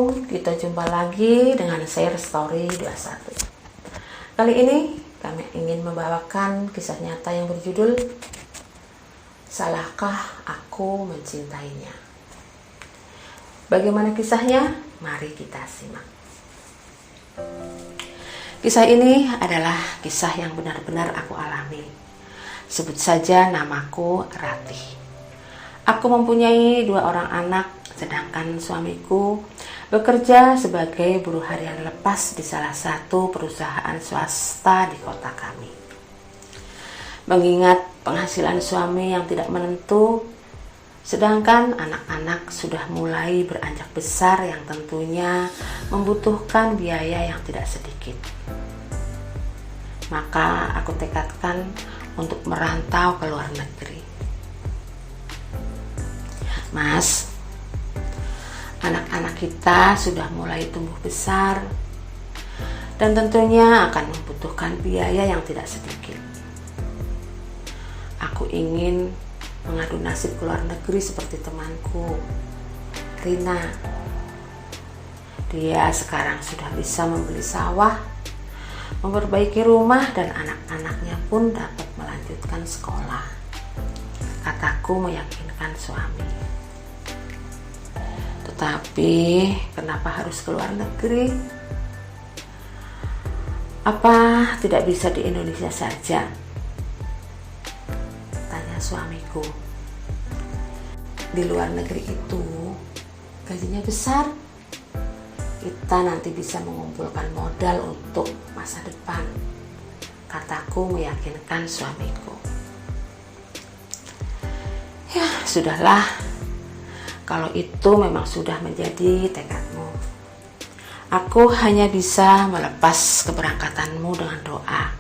Kita jumpa lagi dengan Share Story 21. Kali ini kami ingin membawakan kisah nyata yang berjudul Salahkah Aku Mencintainya? Bagaimana kisahnya? Mari kita simak. Kisah ini adalah kisah yang benar-benar aku alami. Sebut saja namaku Ratih. Aku mempunyai 2 orang anak, sedangkan suamiku bekerja sebagai buruh harian lepas di salah satu perusahaan swasta di kota kami. Mengingat penghasilan suami yang tidak menentu, sedangkan anak-anak sudah mulai beranjak besar yang tentunya membutuhkan biaya yang tidak sedikit, maka aku tekadkan untuk merantau ke luar negeri. Mas, anak-anak kita sudah mulai tumbuh besar dan tentunya akan membutuhkan biaya yang tidak sedikit. Aku ingin mengadu nasib ke luar negeri seperti temanku, Rina. Dia sekarang sudah bisa membeli sawah, memperbaiki rumah, dan anak-anaknya pun dapat melanjutkan sekolah. Kataku meyakinkan suami. Tetapi kenapa harus ke luar negeri? Apa tidak bisa di Indonesia saja? Tanya suamiku. Di luar negeri itu gajinya besar. Kita nanti bisa mengumpulkan modal untuk masa depan. Kataku meyakinkan suamiku. Ya, sudahlah. Kalau itu memang sudah menjadi tekadmu, aku hanya bisa melepas keberangkatanmu dengan doa.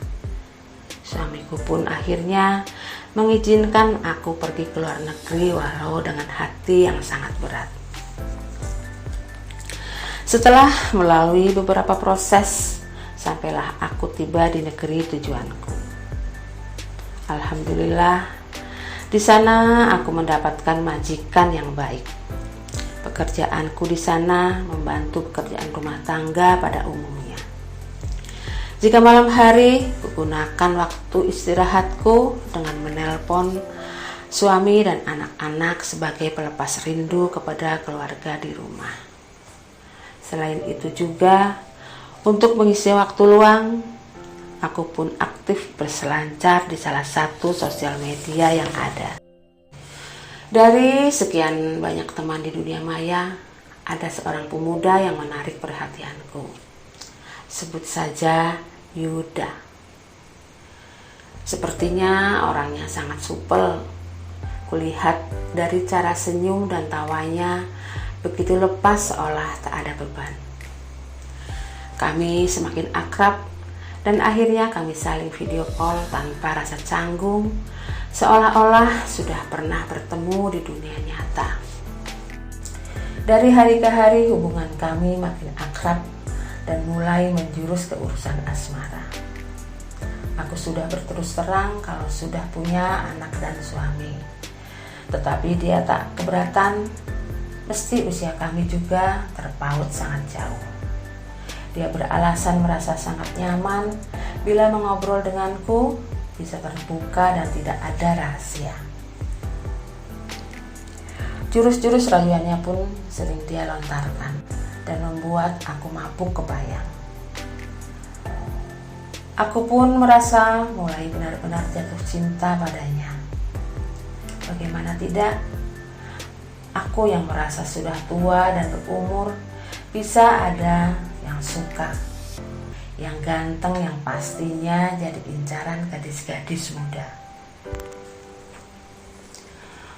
Suamiku pun akhirnya mengizinkan aku pergi ke luar negeri walau dengan hati yang sangat berat. Setelah melalui beberapa proses, sampailah aku tiba di negeri tujuanku. Alhamdulillah, di sana aku mendapatkan majikan yang baik. Pekerjaanku di sana membantu pekerjaan rumah tangga pada umumnya. Jika malam hari, kugunakan waktu istirahatku dengan menelpon suami dan anak-anak sebagai pelepas rindu kepada keluarga di rumah. Selain itu juga, untuk mengisi waktu luang, aku pun aktif berselancar di salah satu sosial media yang ada. Dari sekian banyak teman di dunia maya, ada seorang pemuda yang menarik perhatianku. Sebut saja Yuda. Sepertinya orangnya sangat supel. Kulihat dari cara senyum dan tawanya begitu lepas seolah tak ada beban. Kami semakin akrab dan akhirnya kami saling video call tanpa rasa canggung, seolah-olah sudah pernah bertemu di dunia nyata. Dari hari ke hari hubungan kami makin akrab dan mulai menjurus ke urusan asmara. Aku sudah berterus terang kalau sudah punya anak dan suami. Tetapi dia tak keberatan, meski usia kami juga terpaut sangat jauh. Dia beralasan merasa sangat nyaman bila mengobrol denganku, bisa terbuka dan tidak ada rahasia. Jurus-jurus rayuannya pun sering dia lontarkan dan membuat aku mabuk kebayang. Aku pun merasa mulai benar-benar jatuh cinta padanya. Bagaimana tidak? Aku yang merasa sudah tua dan berumur bisa ada yang suka, yang ganteng, yang pastinya jadi incaran gadis-gadis muda.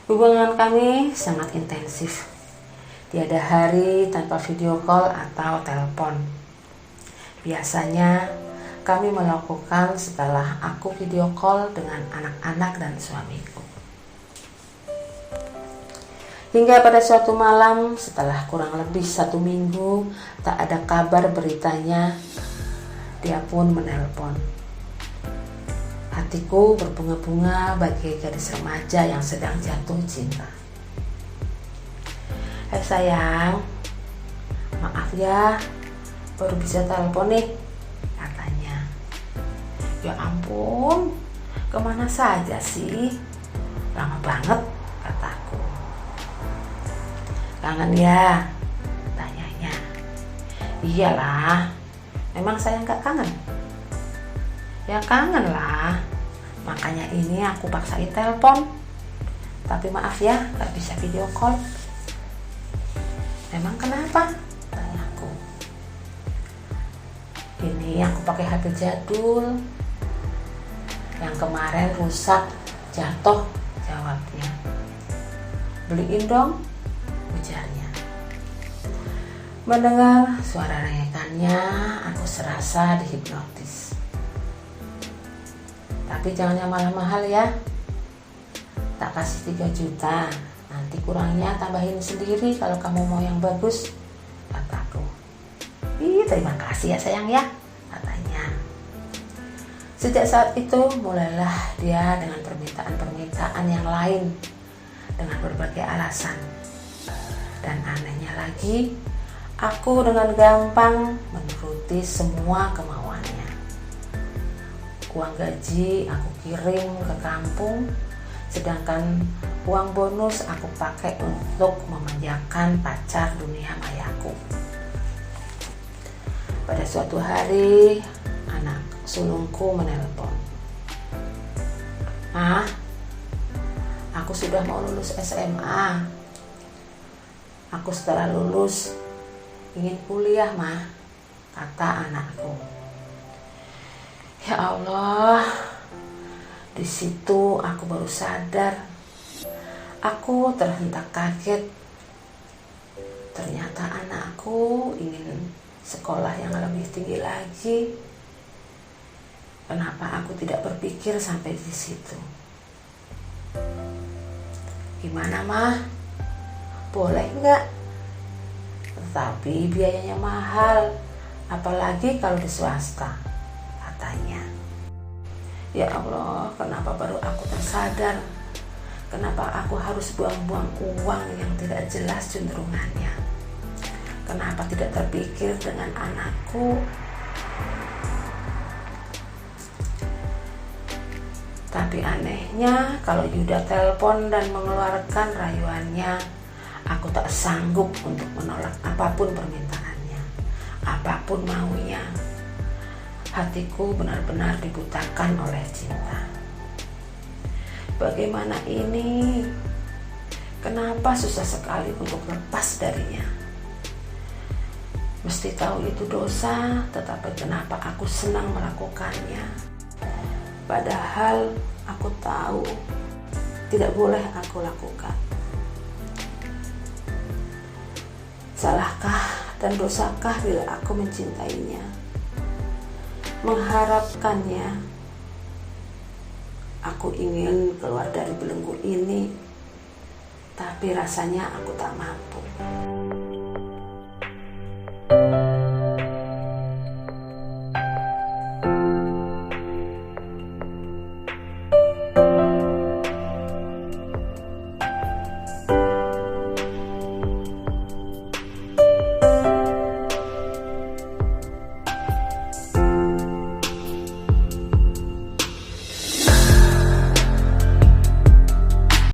Hubungan kami sangat intensif. Tiada hari tanpa video call atau telepon. Biasanya kami melakukan setelah aku video call dengan anak-anak dan suamiku. Hingga pada suatu malam setelah kurang lebih 1 minggu tak ada kabar beritanya, dia pun menelpon. Hatiku berbunga-bunga bagai gadis remaja yang sedang jatuh cinta. Hai sayang, Maaf ya, baru bisa telepon nih, katanya. Ya ampun, kemana saja sih? Lama banget, kataku. Kangen ya? Tanyanya. Iyalah, memang saya nggak kangen? Ya kangen lah, makanya ini aku paksain telepon. Tapi maaf ya, nggak bisa video call. Memang kenapa? Tanyaku. Ini aku pakai HP jadul. Yang kemarin rusak, jatuh, jawabnya. Beliin dong, ujarnya. Mendengar suara rengekannya, aku serasa dihipnotis. Tapi jangan yang mahal-mahal ya. Tak kasih 3 juta, nanti kurangnya tambahin sendiri kalau kamu mau yang bagus, kataku. Ih, terima kasih ya sayang ya, katanya. Sejak saat itu mulailah dia dengan permintaan-permintaan yang lain dengan berbagai alasan. Dan anehnya lagi, aku dengan gampang menuruti semua kemauannya. Uang gaji aku kirim ke kampung, sedangkan uang bonus aku pakai untuk memanjakan pacar dunia mayaku. Pada suatu hari, anak sulungku menelpon. "Mah, aku sudah mau lulus SMA. Aku setelah lulus ingin kuliah, Mah," kata anakku. Ya Allah, di situ aku baru sadar. Aku terhentak kaget. Ternyata anakku ingin sekolah yang lebih tinggi lagi. Kenapa aku tidak berpikir sampai di situ? Gimana, Mah? Boleh nggak? Tetapi biayanya mahal, apalagi kalau di swasta, katanya. Ya Allah, kenapa baru aku tersadar? Kenapa aku harus buang-buang uang yang tidak jelas cenderungannya? Kenapa tidak terpikir dengan anakku? Tapi anehnya, kalau Yuda telepon dan mengeluarkan rayuannya, aku tak sanggup untuk menolak apapun permintaannya, apapun maunya. Hatiku benar-benar dibutakan oleh cinta. Bagaimana ini? Kenapa susah sekali untuk lepas darinya? Mesti tahu itu dosa, tetapi kenapa aku senang melakukannya? Padahal aku tahu tidak boleh aku lakukan. Salahkah dan dosakah bila aku mencintainya, mengharapkannya? Aku ingin keluar dari belenggu ini, tapi rasanya aku tak mampu.